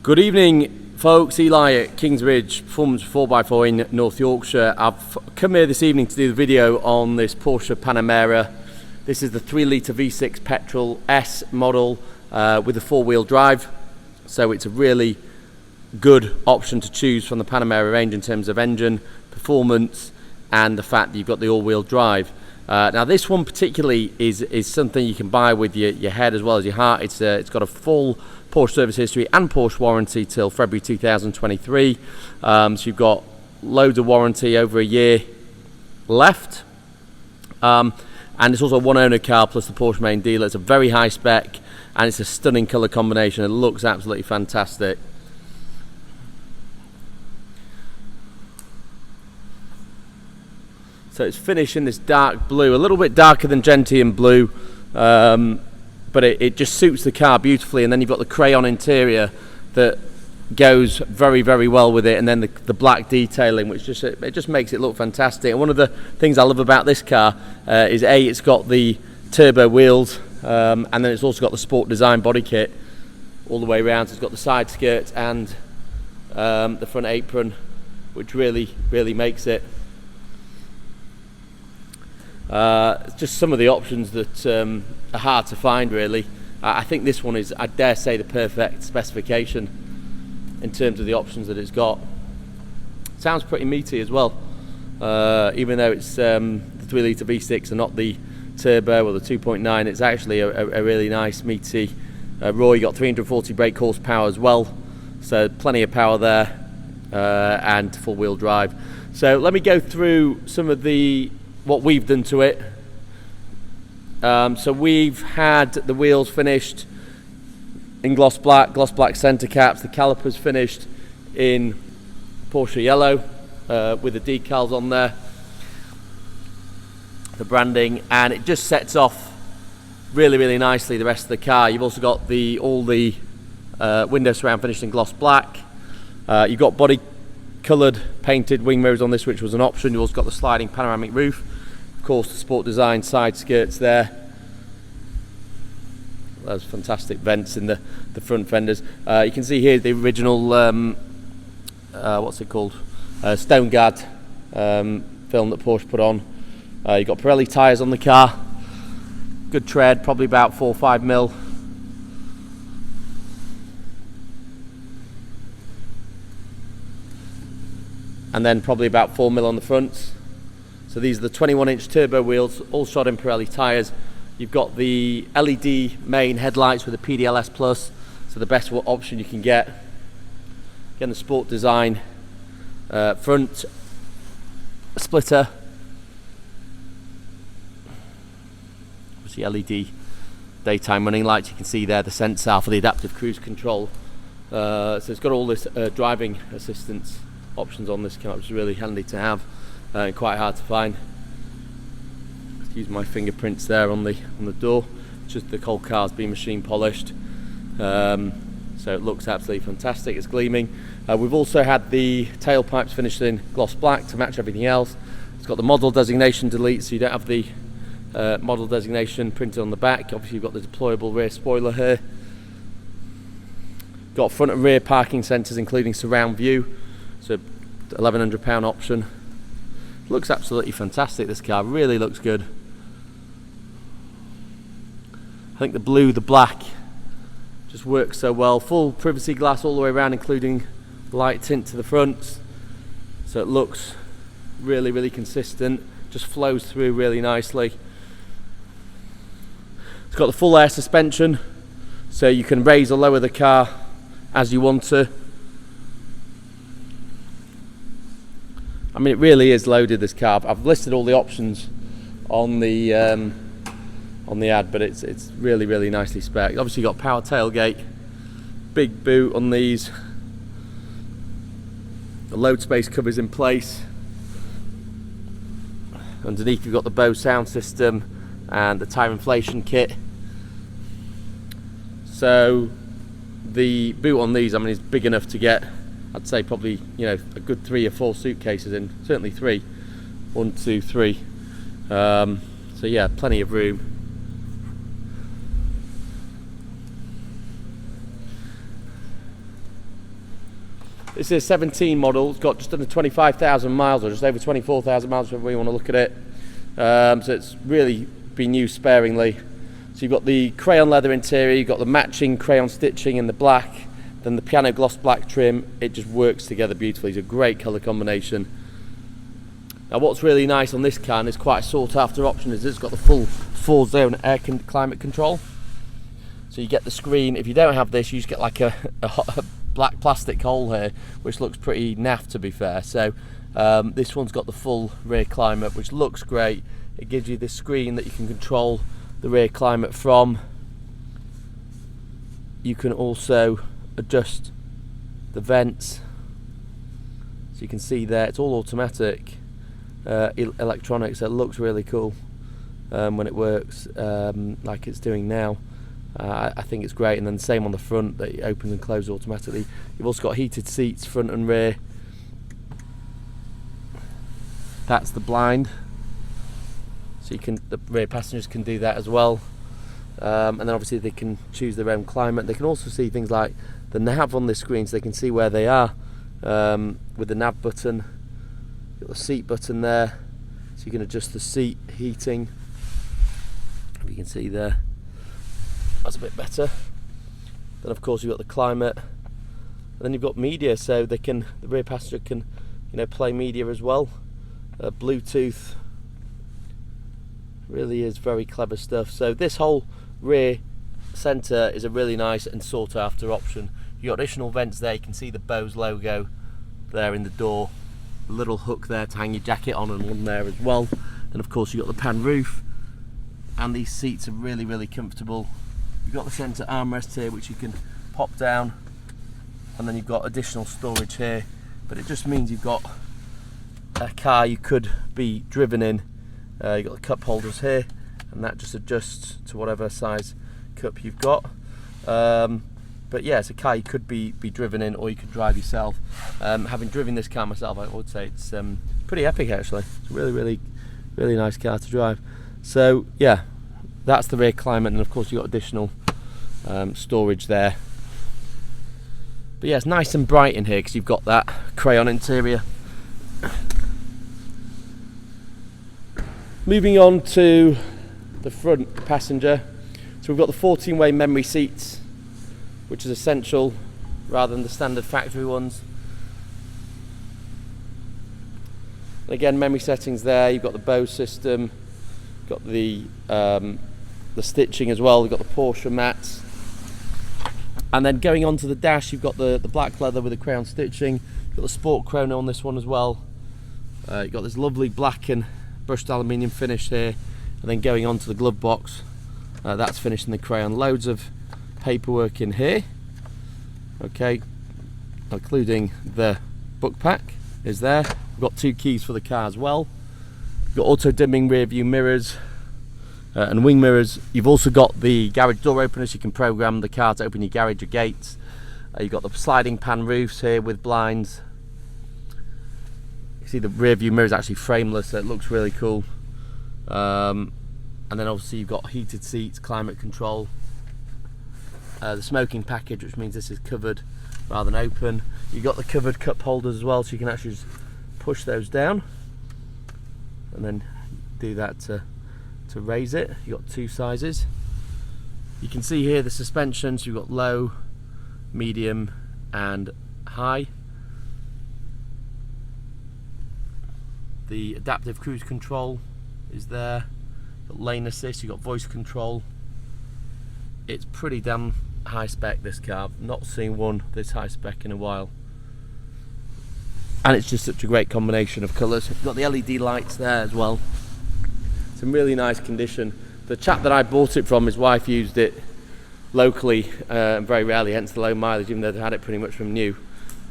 Good evening, folks. Eli at Kingsbridge, Performance 4x4 in North Yorkshire. I've come here this evening to do the video on this Porsche Panamera. This is the 3-litre V6 petrol S model with a 4-wheel drive. So it's a really good option to choose from the Panamera range in terms of engine, performance, and the fact that you've got the all-wheel drive. Now this one particularly is something you can buy with your head as well as your heart. It's got a full Porsche service history and Porsche warranty till February 2023. So you've got loads of warranty, over a year left. And it's also a one-owner car plus the Porsche main dealer. It's a very high spec and it's a stunning colour combination. It looks absolutely fantastic. So it's finished in this dark blue, a little bit darker than gentian blue, but it just suits the car beautifully. And then you've got the crayon interior that goes very, very well with it, and then the black detailing, which just makes it look fantastic. And one of the things I love about this car is it's got the turbo wheels, and then it's also got the sport design body kit all the way around. So it's got the side skirt and the front apron, which really makes it. Just some of the options that are hard to find, really. I think this one is, I dare say, the perfect specification in terms of the options that it's got. Sounds pretty meaty as well, even though it's the 3-litre V6 and not the turbo or the 2.9. It's actually a really nice meaty roar. You got 340 brake horsepower as well, so plenty of power there, and full-wheel drive. So let me go through some of what we've done to it. So we've had the wheels finished in gloss black center caps, the calipers finished in Porsche yellow with the decals on there, the branding, and it just sets off really nicely the rest of the car. You've also got all the window surround finished in gloss black. You've got body coloured painted wing mirrors on this, which was an option. You've also got the sliding panoramic roof, of course the sport design side skirts there. Those fantastic vents in the front fenders. You can see here the original what's it called, Stone Guard film that Porsche put on. You've got Pirelli tyres on the car, good tread, probably about 4 or 5 mil. And then probably about 4 mil on the fronts. So these are the 21-inch turbo wheels, all shod in Pirelli tyres. You've got the LED main headlights with a PDLS Plus, so the best option you can get. Again, the sport design front splitter. Obviously LED daytime running lights. You can see there the sensor for the adaptive cruise control. So it's got all this driving assistance options on this car, which is really handy to have and quite hard to find. Excuse my fingerprints there on the door. Just the whole car's been machine polished, so it looks absolutely fantastic. It's gleaming. We've also had the tailpipes finished in gloss black to match everything else. It's got the model designation delete, so you don't have the model designation printed on the back. Obviously you've got the deployable rear spoiler here. Got front and rear parking sensors including surround view. It's a £1,100 option. Looks absolutely fantastic. This car really looks good. I think the blue, the black just works so well. Full privacy glass all the way around, including light tint to the front. So it looks really consistent. Just flows through really nicely. It's got the full air suspension, so you can raise or lower the car as you want to. I mean, it really is loaded, this car. I've listed all the options on the ad, but it's really nicely spec'd. Obviously you've got power tailgate, big boot on these, the load space covers in place. Underneath you've got the Bose sound system and the tire inflation kit. So the boot on these, I mean, is big enough to get, I'd say probably, a good 3 or 4 suitcases in, certainly 3. 1, 2, 3. So yeah, plenty of room. This is a 17 model. It's got just under 25,000 miles, or just over 24,000 miles, wherever you want to look at it. So it's really been used sparingly. So you've got the crayon leather interior, you've got the matching crayon stitching in the black, then the piano gloss black trim. It just works together beautifully. It's a great colour combination. Now what's really nice on this car, and it's quite a sought after option, is it's got the full 4-zone climate control. So you get the screen. If you don't have this, you just get like a black plastic hole here, which looks pretty naff, to be fair. So this one's got the full rear climate, which looks great. It gives you this screen that you can control the rear climate from. You can also adjust the vents, so you can see there it's all automatic. Electronics. It looks really cool when it works like it's doing now. I think it's great. And then the same on the front, that it opens and closes automatically. You've also got heated seats front and rear. That's the blind, so you can, the rear passengers can do that as well. And then obviously they can choose their own climate. They can also see things like the nav on this screen, so they can see where they are with the nav button. Got the seat button there, so you can adjust the seat heating. You can see there, that's a bit better. Then of course you've got the climate, and then you've got media, so they can, the rear passenger can, you know, play media as well. Bluetooth. Really is very clever stuff. So this whole rear centre is a really nice and sought after option. You've got additional vents there. You can see the Bose logo there in the door. A little hook there to hang your jacket on, and one there as well. Then of course you've got the pan roof, and these seats are really comfortable. You've got the centre armrest here, which you can pop down, and then you've got additional storage here. But it just means you've got a car you could be driven in. You've got the cup holders here, and that just adjusts to whatever size cup you've got. But yeah, it's a car you could be driven in, or you could drive yourself. Having driven this car myself, I would say it's pretty epic actually. It's a really nice car to drive. So yeah, that's the rear climate, and of course you've got additional storage there. But yeah, it's nice and bright in here because you've got that crayon interior. Moving on to the front passenger. So we've got the 14-way memory seats, which is essential rather than the standard factory ones. And again, memory settings there. You've got the Bose system, got the stitching as well. You've got the Porsche mats, and then going onto the dash, you've got the black leather with the crayon stitching. You've got the Sport Chrono on this one as well. You've got this lovely black and brushed aluminium finish here, and then going on to the glove box, that's finished in the crayon. Loads of paperwork in here, okay, including the book pack is there. We've got 2 keys for the car as well. You've got auto dimming rear view mirrors and wing mirrors. You've also got the garage door openers. You can program the car to open your garage or gates. You've got the sliding pan roofs here with blinds. You see the rear view mirror is actually frameless, so it looks really cool. And then obviously you've got heated seats, climate control, the smoking package, which means this is covered rather than open. You've got the covered cup holders as well, so you can actually just push those down and then do that to raise it. You've got 2 sizes. You can see here the suspension, so you've got low, medium and high. The adaptive cruise control is there. You've got lane assist, you've got voice control. It's pretty damn high spec, this car. I've not seen one this high spec in a while. And it's just such a great combination of colours. You've got the LED lights there as well. It's in really nice condition. The chap that I bought it from, his wife used it locally, very rarely, hence the low mileage, even though they had it pretty much from new.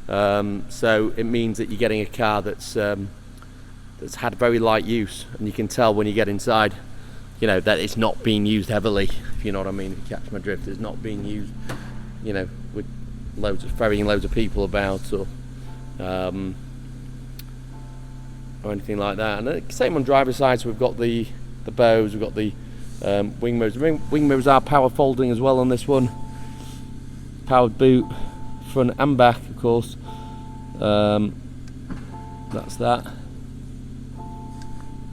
So it means that you're getting a car that's had very light use, and you can tell when you get inside, you know, that it's not being used heavily, if you know what I mean, if you catch my drift. It's not being used, you know, with ferrying loads of people about, or anything like that. And same on driver's side, so we've got the Bose, we've got the wing mirrors. Wing mirrors are power folding as well on this one. Powered boot, front and back, of course. That's that.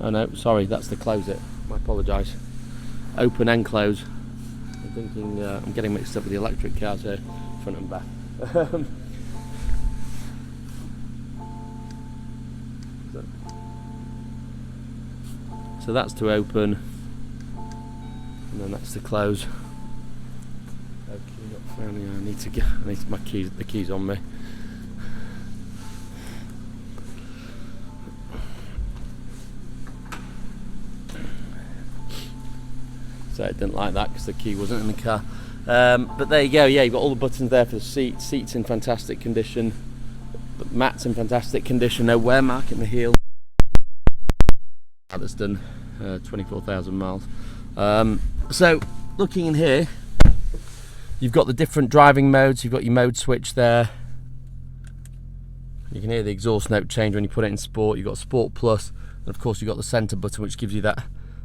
Oh no, sorry, that's the close it. I apologise. Open and close. I'm thinking I'm getting mixed up with the electric cars here, front and back. So that's to open, and then that's to close. Okay, I need to get. I need my keys. The keys on me. So it didn't like that because the key wasn't in the car. But there you go. Yeah, you've got all the buttons there for the seats. Seats in fantastic condition. The mat's in fantastic condition. No wear mark in the heel. That's done 24,000 miles. So looking in here, you've got the different driving modes. You've got your mode switch there. You can hear the exhaust note change when you put it in sport. You've got Sport Plus, and of course you've got the center button, which gives you that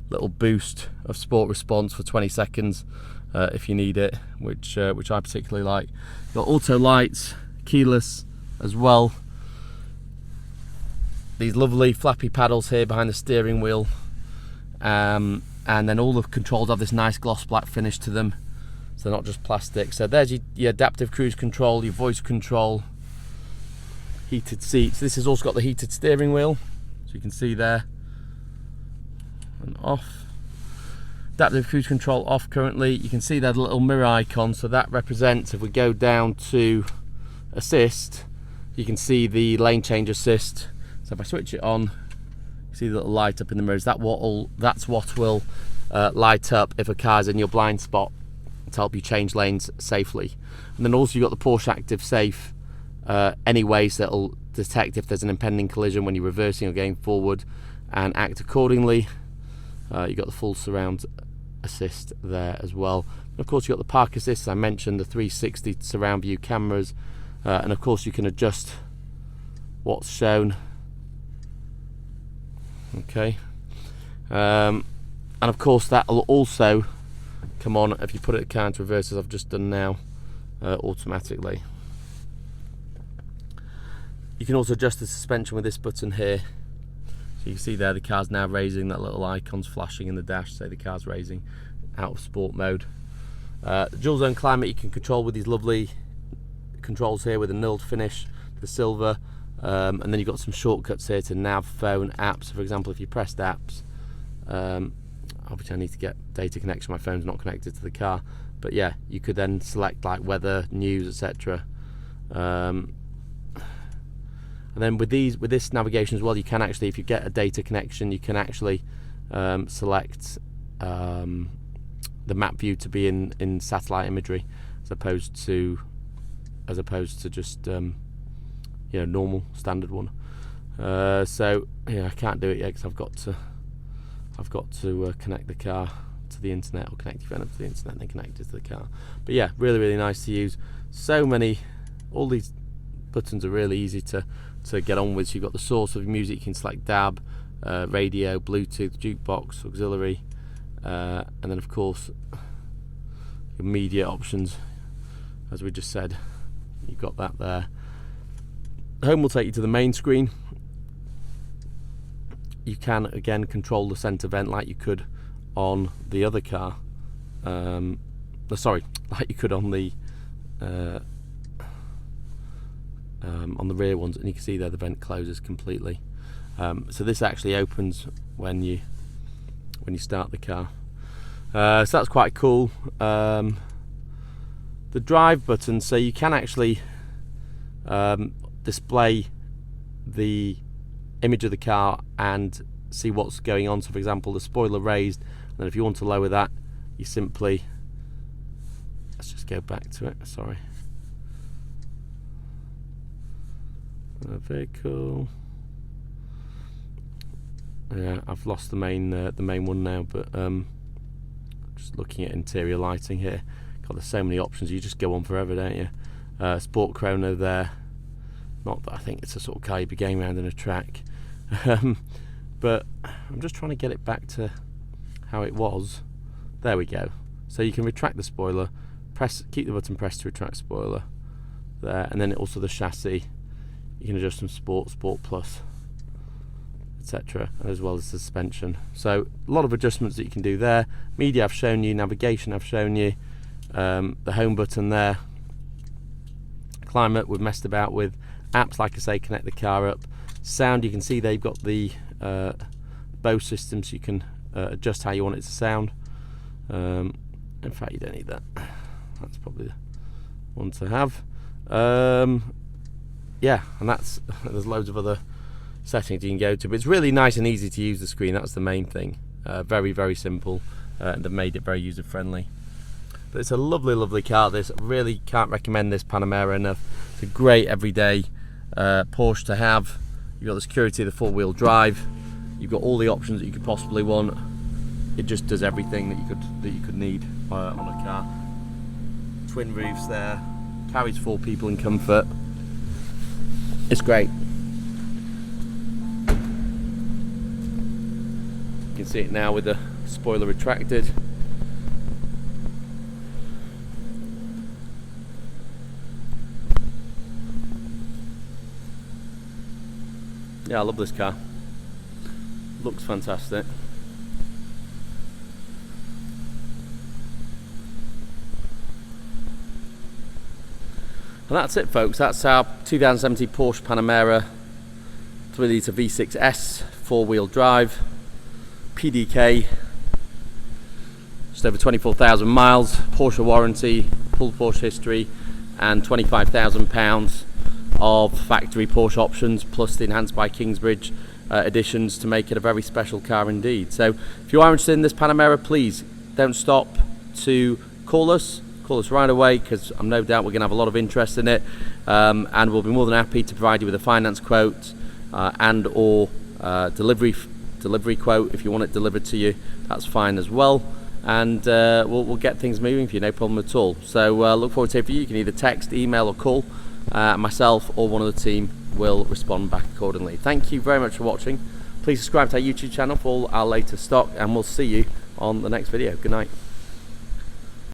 little boost of sport response for 20 seconds if you need it, which I particularly like. You've got auto lights, keyless as well. These lovely flappy paddles here behind the steering wheel, and then all the controls have this nice gloss black finish to them, so they're not just plastic. So there's your adaptive cruise control, your voice control, heated seats. This has also got the heated steering wheel, so you can see there. And off. Adaptive cruise control off currently. You can see that little mirror icon, so that represents, if we go down to assist, you can see the lane change assist. So if I switch it on, you see the little light up in the mirrors. That's what will light up if a car's in your blind spot to help you change lanes safely. And then also you've got the Porsche Active Safe anyway, so it'll detect if there's an impending collision when you're reversing or going forward and act accordingly. You've got the full surround assist there as well. And of course you've got the park assist, as I mentioned, the 360 surround view cameras, and of course you can adjust what's shown. Okay, and of course that will also come on if you put it car into reverse, as I've just done now, automatically. You can also adjust the suspension with this button here. So you can see there the car's now raising, that little icon's flashing in the dash, say the car's raising out of sport mode. The dual zone climate you can control with these lovely controls here with a knurled finish, the silver. And then you've got some shortcuts here to nav, phone, apps. For example, if you pressed apps, obviously I need to get data connection, my phone's not connected to the car, but yeah, you could then select like weather, news, etc. And then with this navigation as well, you can actually, if you get a data connection, you can actually select the map view to be in satellite imagery as opposed to just normal standard one. So yeah, I can't do it yet because I've got to connect the car to the internet, or connect your phone up to the internet and then connect it to the car. But yeah, really nice to use. All these buttons are really easy to get on with. So you've got the source of music, you can select DAB, radio, Bluetooth, jukebox, auxiliary, and then of course your media options, as we just said, you've got that there. Home will take you to the main screen. You can again control the centre vent like you could on the other car. Like you could on the rear ones, and you can see there the vent closes completely. So this actually opens when you start the car. So that's quite cool. The drive button, so you can actually display the image of the car and see what's going on. So for example, the spoiler raised, and then if you want to lower that, you simply, let's just go back to it, sorry. Vehicle. Yeah, I've lost the main one now, but just looking at interior lighting here. God, there's so many options, you just go on forever, don't you? Sport chrono there. Not that I think it's a sort of car you'd be going around in a track, but I'm just trying to get it back to how it was. There we go. So you can retract the spoiler, keep the button pressed to retract spoiler there, and then also the chassis. You can adjust from Sport, Sport Plus, etc., as well as suspension. So a lot of adjustments that you can do there. Media I've shown you, navigation I've shown you, the home button there. Climate we've messed about with. Apps, like I say, connect the car up. Sound, you can see they've got the Bose system, so you can adjust how you want it to sound. In fact, you don't need that. That's probably the one to have. Yeah, and there's loads of other settings you can go to, but it's really nice and easy to use the screen. That's the main thing. Very, very simple, and they've made it very user friendly. But it's a lovely, lovely car. This, really can't recommend this Panamera enough. It's a great everyday Porsche to have. You've got the security of the four-wheel drive. You've got all the options that you could possibly want. It just does everything that you could need on a car. Twin roofs there. Carries 4 people in comfort. It's great. You can see it now with the spoiler retracted. Yeah, I love this car. Looks fantastic. And that's it, folks. That's our 2017 Porsche Panamera 3-litre V6S, 4-wheel drive, PDK, just over 24,000 miles, Porsche warranty, full Porsche history, and £25,000 of factory Porsche options, plus the Enhanced by Kingsbridge additions to make it a very special car indeed. So if you are interested in this Panamera, please don't stop to call us right away, because I'm no doubt we're going to have a lot of interest in it, and we'll be more than happy to provide you with a finance quote and or delivery quote. If you want it delivered to you, that's fine as well, and we'll get things moving for you, no problem at all. So look forward to hearing from you. You can either text, email or call. Myself or one of the team will respond back accordingly. Thank you very much for watching. Please subscribe to our YouTube channel for all our latest stock, and we'll see you on the next video. Good night.